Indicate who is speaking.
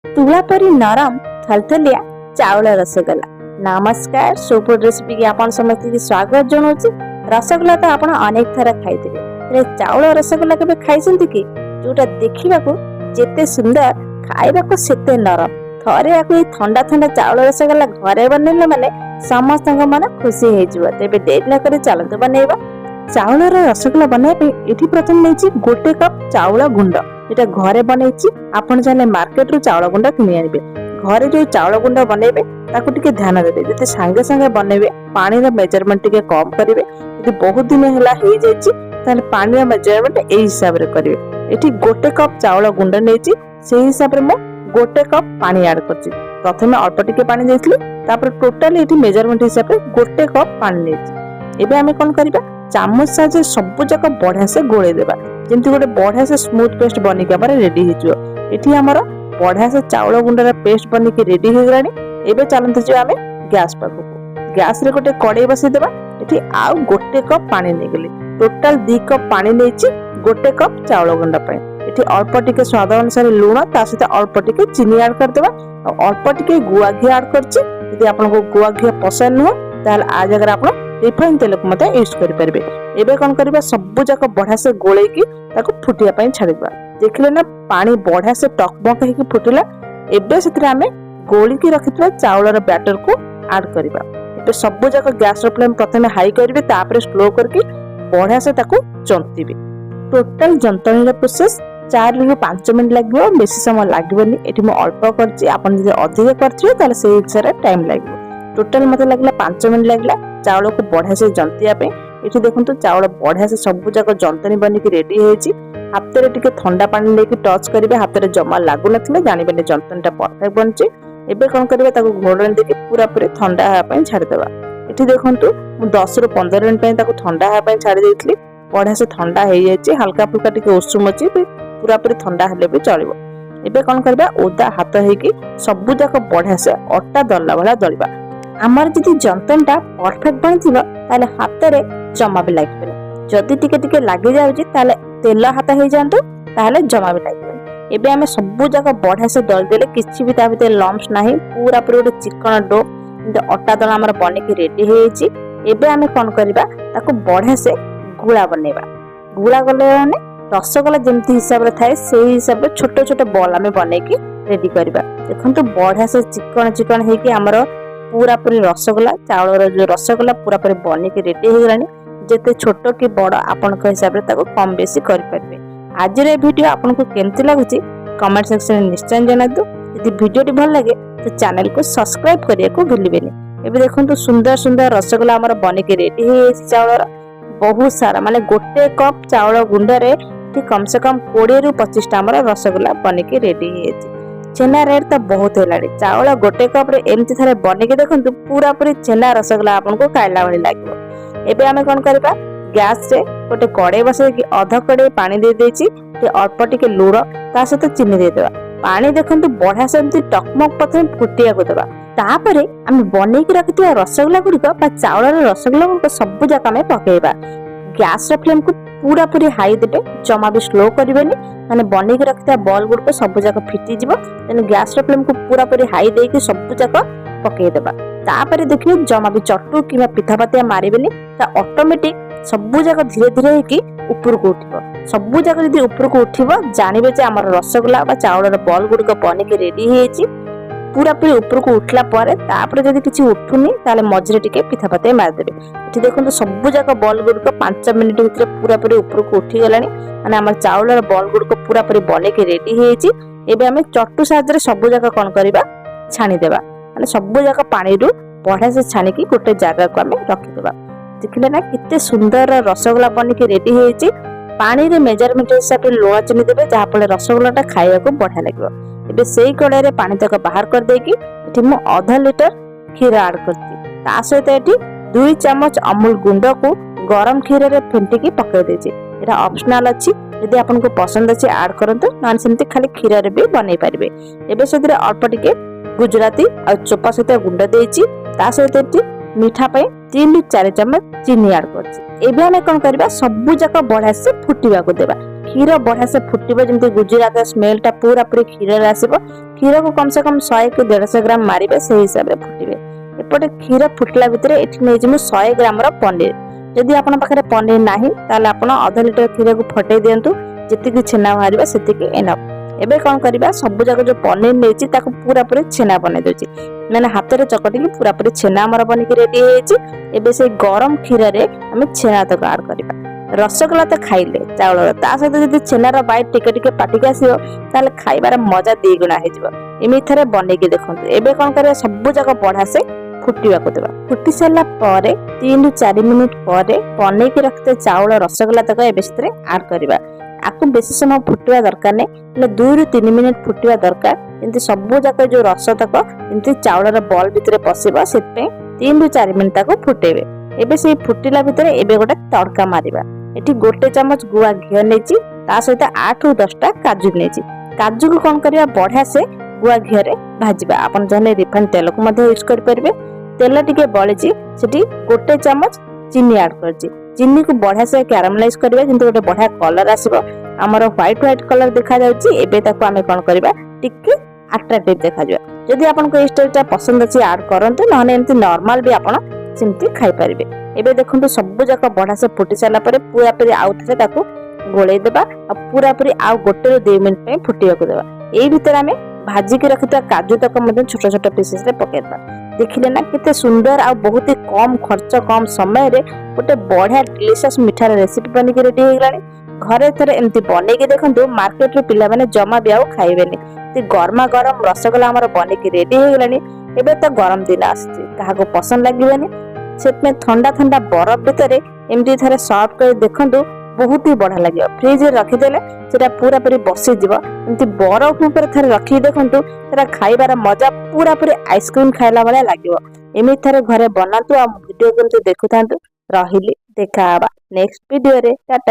Speaker 1: तुला परी नरम थलथलिया चाउल रसगोला। नमस्कार, सुपर रेसिपी की आपण समस्त की स्वागत जनाऊँ। रसगोला तो आपण अनेक थर खाई चाउल रसगोला के खाई कि जोटा देखा जेते सुंदर खाइबा सेते नरम। थरे या ठंडा ठंडा चाउल रसगोला घरे बनइले माने समस्त मन खुशी हो। तेरे डेरी न कर चलते बनइबा। चाउल रसगोला बनवाई ये प्रथम नहीं गोटे कप चाउल गुंड। ये घरे बनई आपड़ चाहे मार्केट रू चाउल गुंड किनी आनिबे। घरे जो चाउल गुंड बनइबे ताकू टिके ध्यान देबे। जते संगे संगे बनइबे पानी रा मेजरमेंट टिके कम करिवे। यदि बहुत दिन हैला हेई जायछि ताले पानी रा मेजरमेंट एई हिसाब रे करिवे। एठी गोटे कप चाउल गुंड नेछि सेही हिसाब रे मो गोटे कप पानी ऐड करछि। प्रथमे अल्प टिके पानी देइथिलि तापर टोटली एठी मेजरमेंट हिसाब रे गोटे कप पानी नेछि। एबे आमे कोन करिबा चामच साजे सब जक बढ़िया से गोले देबा जेमति गोटे बढ़िया से स्मूथ पेस्ट बनी के बारे रेडी हिजो। एठी हमर बढ़िया से चाउल गुंडर पेस्ट बनी के रेडी हो गलानी। एबे चलंत जे आमे गैस पाखु गैस रे गोटे कड़ाई बसै देबा। एठी आ गोटे कप पानी नै गेली टोटल 2 कप पानी नेछि गोटे कप चाउल गुंड पय। एठी अल्प टिके स्वाद अनुसार लूण ता सहित अल्प टिके चीनी ऐड कर देबा और अल्प टिके गुआ घी ऐड करछि। यदि आपन को गुआ घी पसंद न ताल आ जगह आपन रिफाइन तेल को मत यूज करि परबे। एबे कोन करबा सब जक बढ़िया से गोले की ताको फुटिया पय छाड़ीबा। देखले ना पानी बढ़िया से टकबक हे की फुटिला। एबे सेतरे आमे गोली की रखितबा चाउल रो बैटर को ऐड करबा। एबे सब जक गैस रो फ्लेम प्रथमे हाई करबे तापर स्लो करके बढ़िया से ताको जंतीबे। टोटल जंतनी रो प्रोसेस 4 ରୁ 5 मिनिट लागबो। बेसी समय लागबोनी। एठी म अल्प करछि आपन जे अधिक करथियो ताले सेही हिसाब रे टाइम लागबो। टोटल मते लागला 5 मिनिट लागला चाउल को बढ़िया से जंतिया पे। एठी देखंतु चाउल बढ़िया से सब जक जंतनी बनी के रेडी हेछि। हाथ रे टिके ठंडा पानी लेके टच करिवे। हाथ रे जमा लागु नथिले जानिबेने जंतनटा परफेक्ट बनछि। एबे कोन करिवे ताको घोडन देके पूरा पूरी ठंडा हा पय छाडी देबा। एठी देखंतु मु 10 ରୁ 15 मिनिट पय ताको ठंडा हा पय छाडी देइतली। बढ़िया से ठंडा हे जायछि। हल्का फुल्का टिके उषुम अछि पूरा पूरी ठंडा हेले भी चलिबो। एबे कोन करबा ओदा हाथ हेकी सब जक बढ़िया से अट्टा दल्ला वाला दलिबा। आमर जदि जंतनटा परफेक्ट बनथिबो ताले हाथ रे जमा भी लागबे। जदि टिके टिके लागि जाउछि ताले तेल हाथ हे जानतो ताले जमा भी लागबे। एबे हमें सब जक बढ़िया से दल देले किछि भी ता भीतर लम्स नाही पूरा पूरी गोटे चिकन डो अट्टा दला हमर बने के रेडी हे छि। एबे हमें कोन करबा ताको बढ़िया से गुळा बनेबा। गुळा गले माने रसगोला जेमती हिसाब रे थाए सेही हिसाब रे छोटे छोटे बॉल हमें बने के रेडी करबा। देखंतु बढ़िया से चिकन चिकन हे कि हमर पूरा पूरी रसगोला चाउल जो रसगोला पूरा पूरी बनी के रेडी हो गलानी। जेते छोटो कि बड़ आपन को हिसाब रे ताको कम बेसी करि परबे। आज रे वीडियो आपन को केमति लागुची कमेंट सेक्शन में निश्चय जणादु। यदि वीडियो टी भल लागे तो चैनल को सब्सक्राइब करिया को भूलिबेनी। एबे देखंतु सुंदर सुंदर रसगोला हमर बनी के रेडी हो चाउल बहुत सारा माने गोटे कप चाउल गुंड रे कम से कम 20 ରୁ 25 टा हमर रसगोला बनी के रेडी हो। छेना रेट तो बहुत हेलाड़ी। चाउल गोटे कप रे एमती थारे बने के देखंतु पूरा पूरी छेना रसगोला आपन को खाइला भली लागबो। एबे हमें कोन करबा गैस रे गोटे कड़ाई बसे कि आधा कड़ाई पानी दे देछि ते अल्प टिके लूण ता सहित चीनी दे देबा। पानी देखंतु बढ़िया से एमती टकमक प्रथम फुटिया को देबा। तापरे हमें बने के रखिथिया रसगोला गुडी को बा चाउल रे रसगोला को सब जका में पकेबा। गैस रे फ्लेम को पूरा पूरी हाई देबे जमा भी स्लो करिवेनी माने बने के रखिता बॉल गुड को सब जक फिटी जिवो। तेन गैस रे फ्लेम को पूरा पूरी हाई दे के सब जक पके देबा। तापरे देखियो जमा भी चट्टू किबा पिठा पातिया मारिबेनी ता ऑटोमेटिक सब जक धीरे धीरे हे कि ऊपर को उठिबो। सब जक यदि ऊपर को उठिबो जानिबे जे हमर रसगोला बा चाउल रे बॉल गुड को बने के रेडी हेछि। पूरा पूरी ऊपर को उठला पारे तापरे जदि किछि उठुनी ताले मझरे टिके पिठा पातिया मार देबे। एठी देखंतु सब जक बॉल गुड को 5 मिनिट भीतर पूरा पूरी ऊपर को उठी गलानी माने हमर चाउल रे बॉल गुड को पूरा पूरी बने के रेडी हेछि। एबे हमें चट्टू साहाय्य रे सब जक कोन करबा छानी देबा। माने सब जक पानी रु बढ़िया से छानी की गोटे जगह को हमें रखि देबा। देखले ना कितने सुंदर रसगोला बनी के रेडी हेछि। पानी रे मेजरमेंट हिसाब रे लूण चीनी देबे जहा फले रसगोलाटा खाइया को बढ़िया लागबो। एबे सेही कड़ाई रे पानी तक बाहर कर देकी एठी मु आधा लीटर खीर ऐड करछि। ता सहित एठी 2 चम्मच अमूल गुंड को गरम खीर रे फेंटी की पकै देछि। एटा ऑप्शनल अछि। यदि आपन को पसंद अछि ऐड करंतु नान सेमति खाली खीर रे भी बनै परिबे। एबे सेदरे अल्प टिके गुजराती आ चोपा सहित गुंड देछि। ता सहित एठी मीठा पय 3 ରୁ 4 चम्मच चीनी ऐड करछि। एबे हमें कोन करबा सब जक बढ़िया से फुटिबा को देबा। क्षीर बढ़िया से फुटब जमी गुजरात स्मेलटा पूरा पूरी क्षीर आसो। क्षीर को कम से कम 100 कि 150 ग्राम मारे से हिसाब से फुटे। एपटे क्षीर फुटला भितर ये नहीं 100 ग्राम पनीर। जदि आपन पाखे पनीर ना ताल आप अध लिटर क्षीर को फटे दिंतु जी छेना बाहर से एनफ। एबे कौन करबा सब जगह जो पनीर नहीं पूरा पूरी छेना बन दूची मैंने हाथ में चकटी पूरा पूरी छेना आमर बनिक रेडी हो से गरम क्षीर आम छेना तक आड करवा। रसगोल्ला तो खाइले चाउल सहित जब छेनार बाइट टिके टिके पाटिक आसो ताल खाइबार मजा 2 गुणा होमि थे बनईकि देखो। एबे कौन कर सब जगह बढ़ा से फुटा देवा। फुटी सारा 3 ରୁ 4 मिनिट पर बनईकि रखते चाउल रसगोल्ला तक ए आड करवा। आपको बेसी समय फुटवा दरकार नहीं 2 ରୁ 3 मिनिट फुटवा दरकार जमी सब जक जो रस तक जमी चाउल बॉल भितर पशिब से 3 ରୁ 4 मिनिट तक फुटेबे। एबे से फुटिला भितर एबे गोटे तड़का मारिबा। एठी 1 चामच गुआ घी नहीं सहित 8 ରୁ 10टा काजू नहीं। काजू को कौन करबा बढ़िया से गुआ घी रे भाजिबा। आपन जने रिफाइंड तेल को मध्ये यूज कर परिबे। तेल टिके बळिची सेठी 1 चामच चीनी ऐड करची। चीनी को बढ़िया से कैरामलाइज करबा जंतु गोटे बढ़िया कलर आसीबो। हमर व्हाइट कलर देखा जाउची। एबे ताको आमे कोन करबा टिके अट्रैक्टिव देखा जाय। जदि आपन को स्टाइलटा पसंद अछि ऐड करंतु नहने एमती नॉर्मल भी आपन सिमती खाई परिबे। एबे देखंतु सब जक बढ़िया से फुटी साला परे पूरा पूरी आउ थे ताको गोळेई देबा आ पूरा पूरी आउ 1 ରୁ 2 मिनिट पे फुटिया को देबा। एई भीतर आमे भाजी के रखिता काजू तक मध्ये छोट छोट पीसेस रे पकेइबा। देखिले ना किते सुंदर आ बहुत ही कम खर्च कम समय रे गोटे बढ़िया डिलीशियस मिठार रेसिपी बनिक रेडी हो गलानी। घरे थरे एमती बनईकि देखंतु मार्केट रे पिला माने जमा भी आउ खाइबेनी। ते गरमा गरम रसगोल्ला हमर बनिक रेडी हो गलानी। एबे तो गरम दिन आसी काहा को पसंद लागिबेनी से ठंडा ठंडा बरफ भितर एमती थे सर्व कर देखंतु बहुत ही बढ़िया लगे। फ्रिज रे रखिदेले सेटा पूरा पूरी बसी जीव। एमती बरफ ऊपर थे रखी देखंतु सेटा खाइबार मजा पूरा पूरी आइसक्रीम खाइला वाला लागिवो। एमती थे घरे बनातु आ वीडियो केमती देखुथांतु। रहिली देखा नेक्स्ट वीडियो रे टाटा।